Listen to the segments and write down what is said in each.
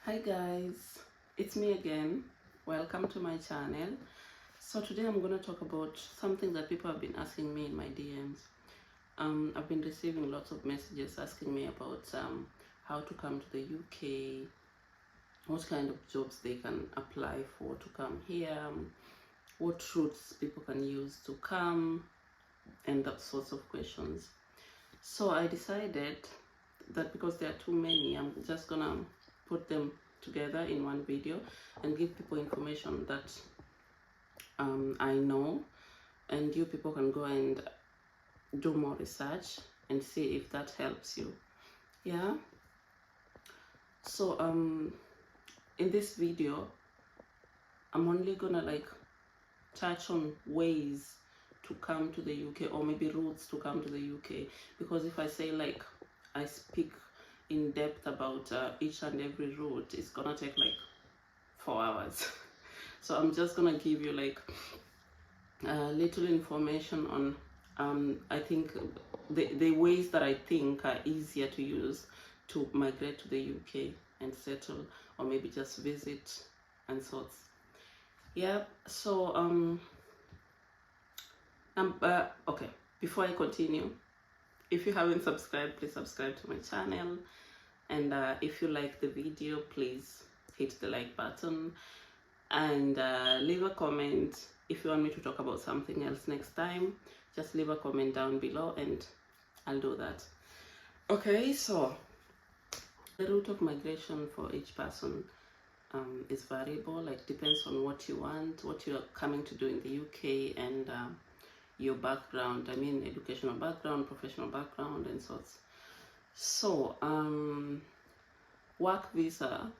Hi guys, it's me again. Welcome to my channel. So today I'm going to talk about something that people have been asking me in my DMs. I've been receiving lots of messages asking me about how to come to the UK, what kind of jobs they can apply for to come here, what routes people can use to come, and that sorts of questions. So I decided that because there are too many, I'm just gonna put them together in one video and give people information that I know, and you people can go and do more research and see if that helps you. Yeah, so in this video I'm only gonna touch on ways to come to the UK, or maybe routes to come to the UK, because if I say I speak in depth about each and every route, it's gonna take 4 hours. So I'm just gonna give you little information on I think the ways that I think are easier to use to migrate to the UK and settle, or maybe just visit and sorts. Yeah, so okay, before I continue, if you haven't subscribed, please subscribe to my channel, and if you like the video, please hit the like button and leave a comment. If you want me to talk about something else next time, just leave a comment down below and I'll do that. Okay, so the route of migration for each person is variable, depends on what you want, what you're coming to do in the UK, and your background, I mean educational background, professional background, and sorts. So work visa,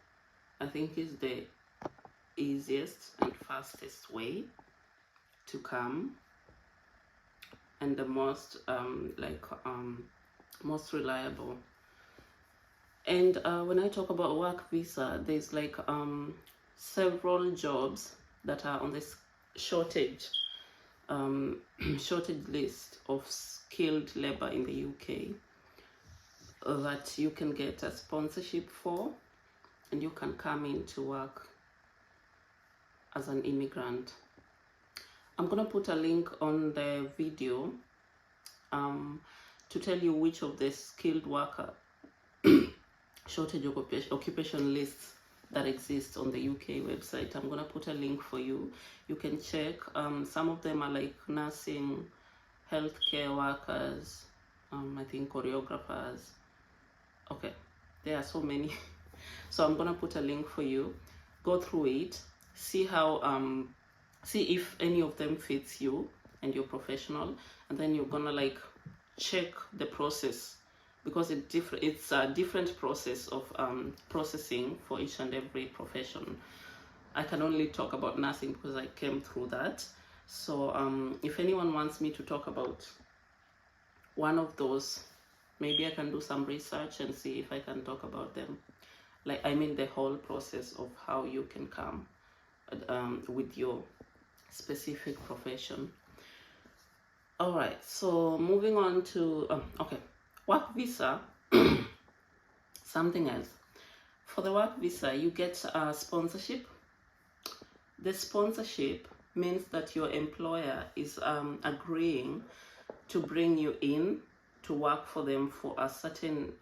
I think, is the easiest and fastest way to come, and the most most reliable. And when I talk about work visa, there's several jobs that are on this shortage list of skilled labor in the UK that you can get a sponsorship for, and you can come in to work as an immigrant. I'm gonna put a link on the video to tell you which of the skilled worker shortage occupation lists that exist on the UK website. I'm gonna put a link for you. You can check. Some of them are like nursing, healthcare workers, I think choreographers. Okay, there are so many. So I'm gonna put a link for you. Go through it, see how see if any of them fits you and you're professional, and then you're gonna check the process, because it's a different process of processing for each and every profession. I can only talk about nursing because I came through that. So if anyone wants me to talk about one of those, maybe I can do some research and see if I can talk about them. I mean the whole process of how you can come with your specific profession. All right, so moving on to okay, work visa. Something else. For the work visa, you get a sponsorship. The sponsorship means that your employer is agreeing to bring you in to work for them for a certain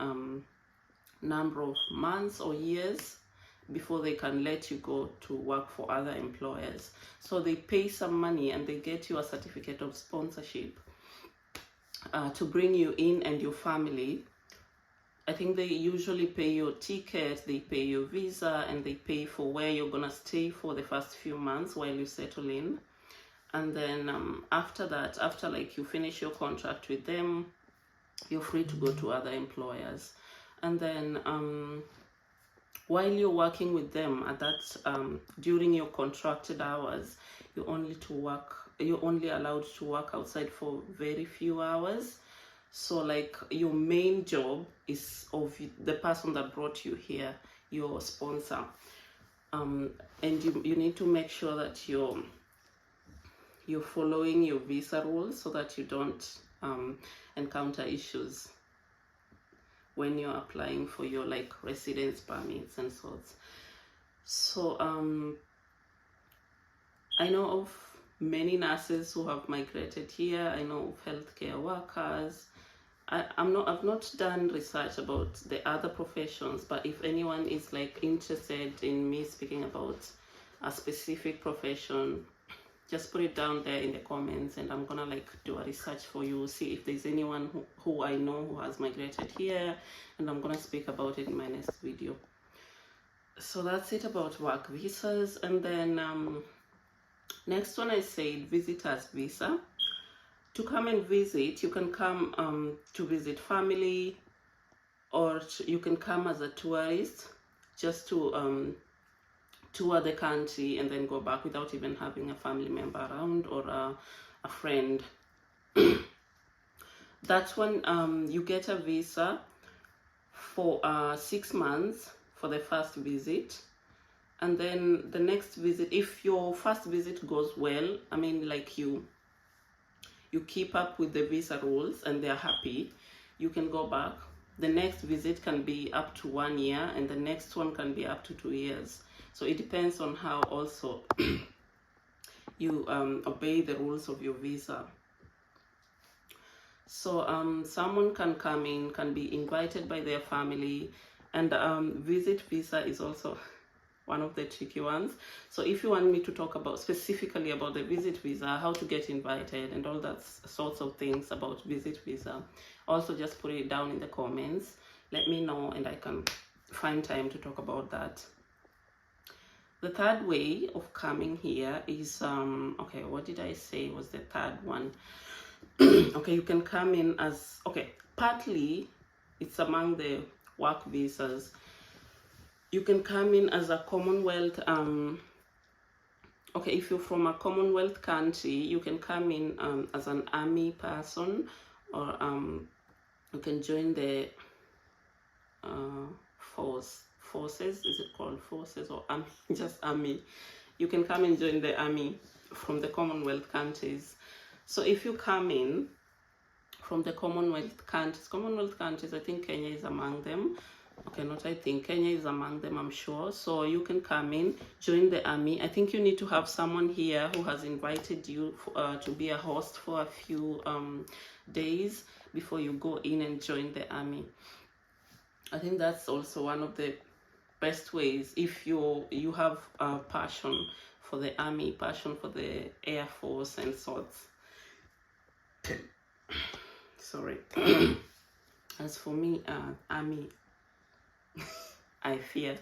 number of months or years before they can let you go to work for other employers. So they pay some money and they get you a certificate of sponsorship to bring you in and your family. I think they usually pay your ticket, they pay your visa, and they pay for where you're gonna stay for the first few months while you settle in. And then after that, after you finish your contract with them, you're free to go to other employers. And then while you're working with them at that during your contracted hours, you're only allowed to work outside for very few hours. So your main job is of the person that brought you here, your sponsor, and you need to make sure that you're following your visa rules so that you don't encounter issues when you're applying for your like residence permits and sorts. So I know of many nurses who have migrated here. I know of healthcare workers. I've not done research about the other professions, but if anyone is like interested in me speaking about a specific profession, just put it down there in the comments, and I'm gonna like do a research for you, see if there's anyone who I know who has migrated here, and I'm gonna speak about it in my next video. So that's it about work visas. And then next one, I said visitors visa. To come and visit, you can come to visit family, or you can come as a tourist just to tour the country and then go back without even having a family member around or a friend. That's when you get a visa for 6 months for the first visit. And then the next visit, if your first visit goes well, I mean like you keep up with the visa rules and they're happy, you can go back. The next visit can be up to 1 year, and the next one can be up to 2 years. So it depends on how also you obey the rules of your visa. So someone can come in, can be invited by their family, and visit visa is also one of the tricky ones. So if you want me to talk about specifically about the visit visa, how to get invited and all that sorts of things about visit visa, also just put it down in the comments. Let me know and I can find time to talk about that. The third way of coming here is okay, what did I say was the third one? Okay, you can come in as, okay, partly it's among the work visas. You can come in as a Commonwealth, okay, if you're from a Commonwealth country, you can come in as an army person, or you can join the forces, is it called forces or army? Just army. You can come and join the army from the Commonwealth countries. So if you come in from the Commonwealth countries, I think Kenya is among them. Okay, not I think, Kenya is among them, I'm sure. So you can come in, join the army. I think you need to have someone here who has invited you to be a host for a few days before you go in and join the army. I think that's also one of the best ways if you have a passion for the army, passion for the Air Force and sorts. Sorry. As for me, army, I fear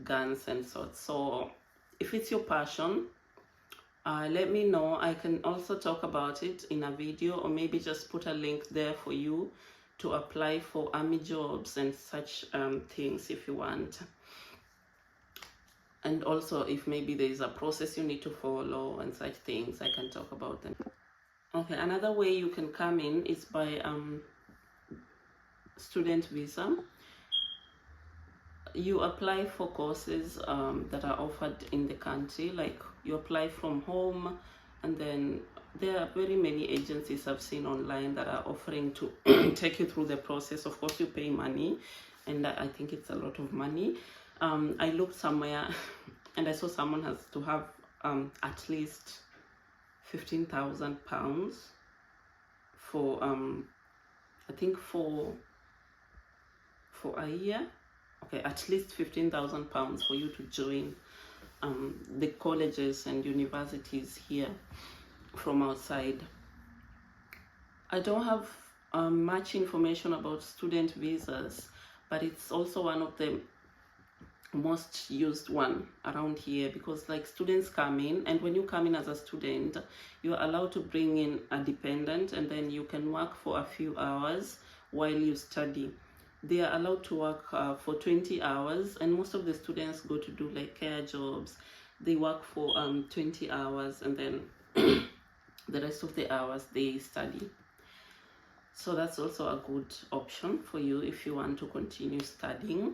guns and sorts. So if it's your passion, let me know. I can also talk about it in a video, or maybe just put a link there for you to apply for army jobs and such things if you want. And also if maybe there is a process you need to follow and such things, I can talk about them. Okay, another way you can come in is by student visa. You apply for courses that are offered in the country, like you apply from home, and then there are very many agencies I've seen online that are offering to take you through the process. Of course, you pay money, and I think it's a lot of money. I looked somewhere and I saw someone has to have at least £15,000 for I think for a year. Okay, at least £15,000 for you to join the colleges and universities here from outside. I don't have much information about student visas, but it's also one of the most used one around here, because like students come in, and when you come in as a student, you're allowed to bring in a dependent, and then you can work for a few hours while you study. They are allowed to work for 20 hours, and most of the students go to do like care jobs. They work for 20 hours, and then the rest of the hours they study. So that's also a good option for you if you want to continue studying.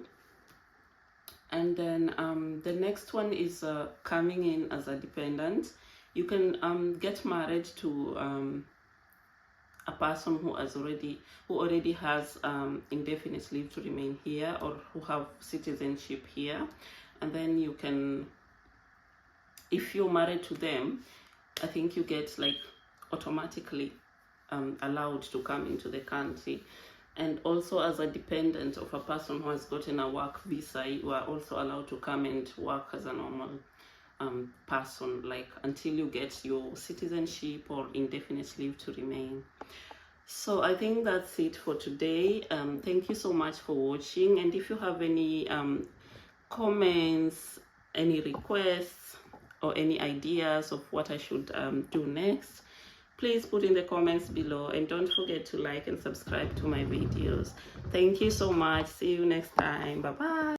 And then the next one is coming in as a dependent. You can get married to a person who already has indefinite leave to remain here, or who have citizenship here. And then you can, if you're married to them, I think you get like automatically allowed to come into the country. And also, as a dependent of a person who has gotten a work visa, you are also allowed to come and work as a normal person, like until you get your citizenship or indefinite leave to remain. So I think that's it for today. Thank you so much for watching, and if you have any comments, any requests, or any ideas of what I should do next, please put in the comments below, and don't forget to like and subscribe to my videos. Thank you so much. See you next time. Bye bye.